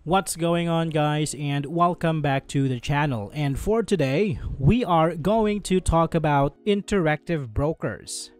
What's going on, guys, and welcome back to the channel. And for today, we are going to talk about Interactive Brokers.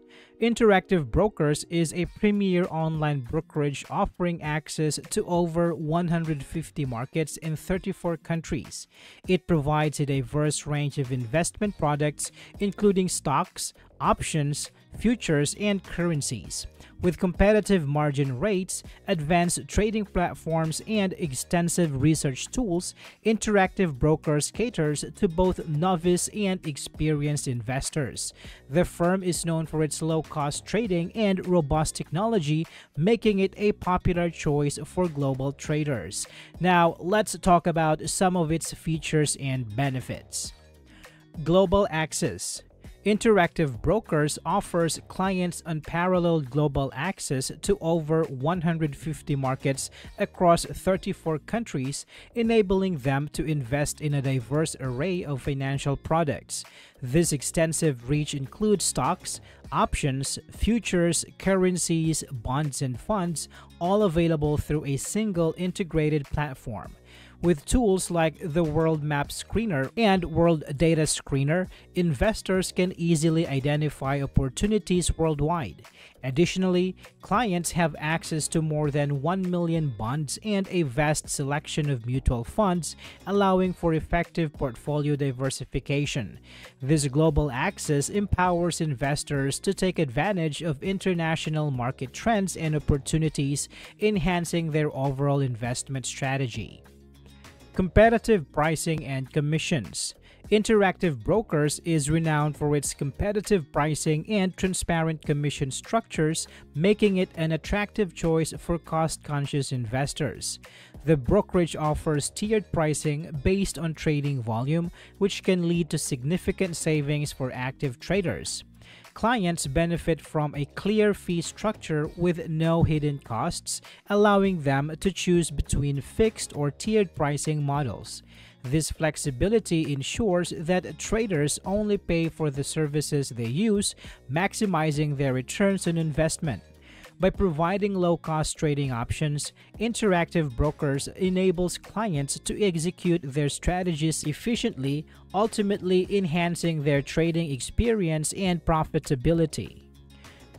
Interactive Brokers is a premier online brokerage offering access to over 150 markets in 34 countries. It provides a diverse range of investment products, including stocks, options, futures, and currencies. With competitive margin rates, advanced trading platforms, and extensive research tools, Interactive Brokers caters to both novice and experienced investors. The firm is known for its low-cost trading and robust technology, making it a popular choice for global traders. Now, let's talk about some of its features and benefits. Global access. Interactive Brokers offers clients unparalleled global access to over 150 markets across 34 countries, enabling them to invest in a diverse array of financial products. This extensive reach includes stocks, options, futures, currencies, bonds, and funds, all available through a single integrated platform. With tools like the World Map Screener and World Data Screener, investors can easily identify opportunities worldwide. Additionally, clients have access to more than 1 million bonds and a vast selection of mutual funds, allowing for effective portfolio diversification. This global access empowers investors to take advantage of international market trends and opportunities, enhancing their overall investment strategy. Competitive pricing and commissions. Interactive Brokers is renowned for its competitive pricing and transparent commission structures, making it an attractive choice for cost-conscious investors. The brokerage offers tiered pricing based on trading volume, which can lead to significant savings for active traders. Clients benefit from a clear fee structure with no hidden costs, allowing them to choose between fixed or tiered pricing models. This flexibility ensures that traders only pay for the services they use, maximizing their returns on investment. By providing low-cost trading options, Interactive Brokers enables clients to execute their strategies efficiently, ultimately enhancing their trading experience and profitability.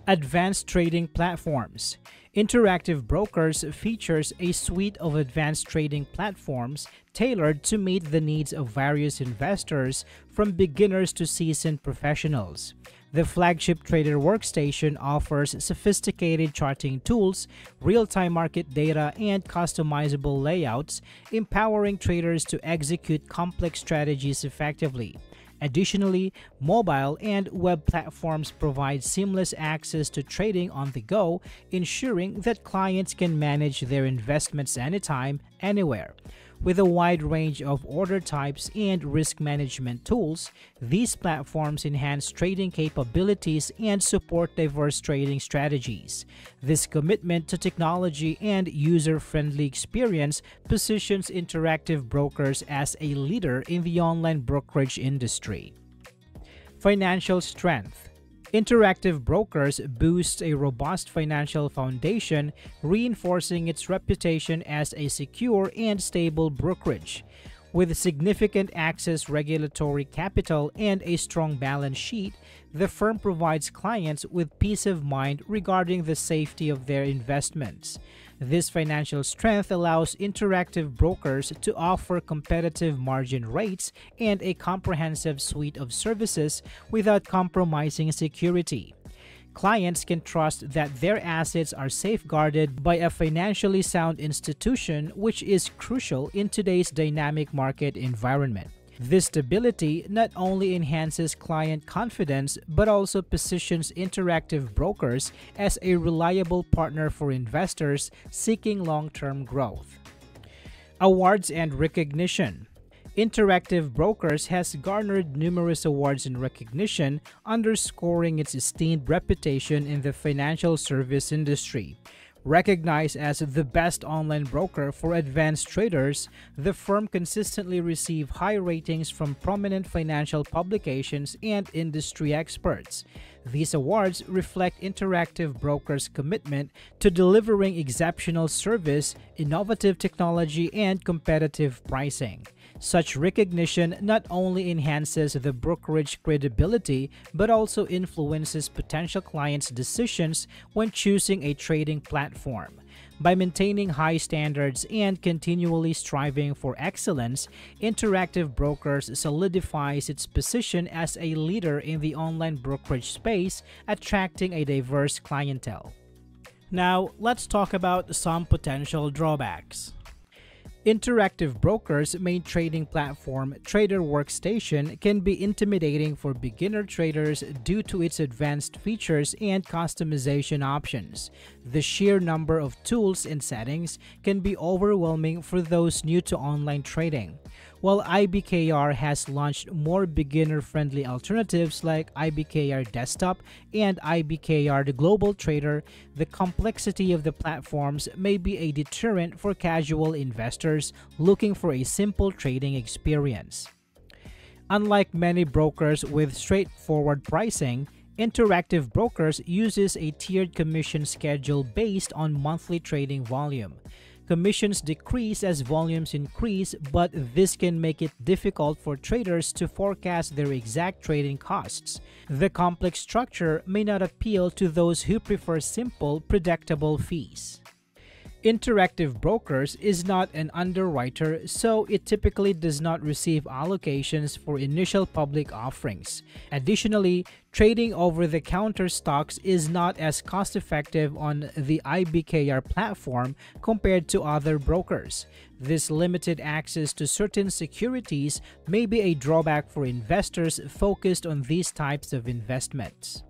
Advanced trading platforms. Interactive Brokers features a suite of advanced trading platforms tailored to meet the needs of various investors, from beginners to seasoned professionals. The flagship Trader Workstation offers sophisticated charting tools, real-time market data, and customizable layouts, empowering traders to execute complex strategies effectively. Additionally, mobile and web platforms provide seamless access to trading on the go, ensuring that clients can manage their investments anytime, anywhere. With a wide range of order types and risk management tools, these platforms enhance trading capabilities and support diverse trading strategies. This commitment to technology and user-friendly experience positions Interactive Brokers as a leader in the online brokerage industry. Financial strength. Interactive Brokers boosts a robust financial foundation, reinforcing its reputation as a secure and stable brokerage. With significant access regulatory capital and a strong balance sheet, the firm provides clients with peace of mind regarding the safety of their investments. This financial strength allows Interactive Brokers to offer competitive margin rates and a comprehensive suite of services without compromising security. Clients can trust that their assets are safeguarded by a financially sound institution, which is crucial in today's dynamic market environment. This stability not only enhances client confidence but also positions Interactive Brokers as a reliable partner for investors seeking long-term growth. Awards and recognition. Interactive Brokers has garnered numerous awards and recognition, underscoring its esteemed reputation in the financial service industry. Recognized as the best online broker for advanced traders, the firm consistently receives high ratings from prominent financial publications and industry experts. These awards reflect Interactive Brokers' commitment to delivering exceptional service, innovative technology, and competitive pricing. Such recognition not only enhances the brokerage credibility but also influences potential clients' decisions when choosing a trading platform. By maintaining high standards and continually striving for excellence, Interactive Brokers solidifies its position as a leader in the online brokerage space, attracting a diverse clientele. Now, let's talk about some potential drawbacks. Interactive Brokers' main trading platform, Trader Workstation, can be intimidating for beginner traders due to its advanced features and customization options. The sheer number of tools and settings can be overwhelming for those new to online trading. While IBKR has launched more beginner-friendly alternatives like IBKR Desktop and IBKR the Global Trader, the complexity of the platforms may be a deterrent for casual investors looking for a simple trading experience. Unlike many brokers with straightforward pricing, Interactive Brokers uses a tiered commission schedule based on monthly trading volume. Commissions decrease as volumes increase, but this can make it difficult for traders to forecast their exact trading costs. The complex structure may not appeal to those who prefer simple, predictable fees. Interactive Brokers is not an underwriter, so it typically does not receive allocations for initial public offerings. Additionally, trading over-the-counter stocks is not as cost-effective on the IBKR platform compared to other brokers. This limited access to certain securities may be a drawback for investors focused on these types of investments.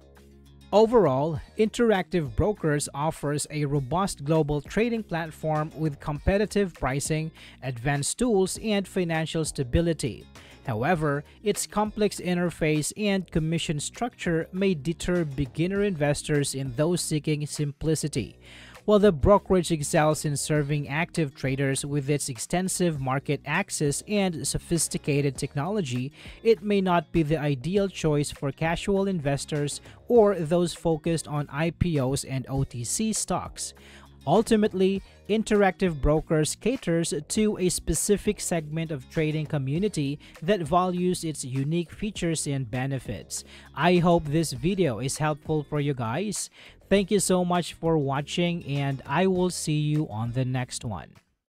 Overall, Interactive Brokers offers a robust global trading platform with competitive pricing, advanced tools, and financial stability. However, its complex interface and commission structure may deter beginner investors and those seeking simplicity. While the brokerage excels in serving active traders with its extensive market access and sophisticated technology, it may not be the ideal choice for casual investors or those focused on IPOs and OTC stocks. Ultimately, Interactive Brokers caters to a specific segment of trading community that values its unique features and benefits. I hope this video is helpful for you guys. Thank you so much for watching, and I will see you on the next one.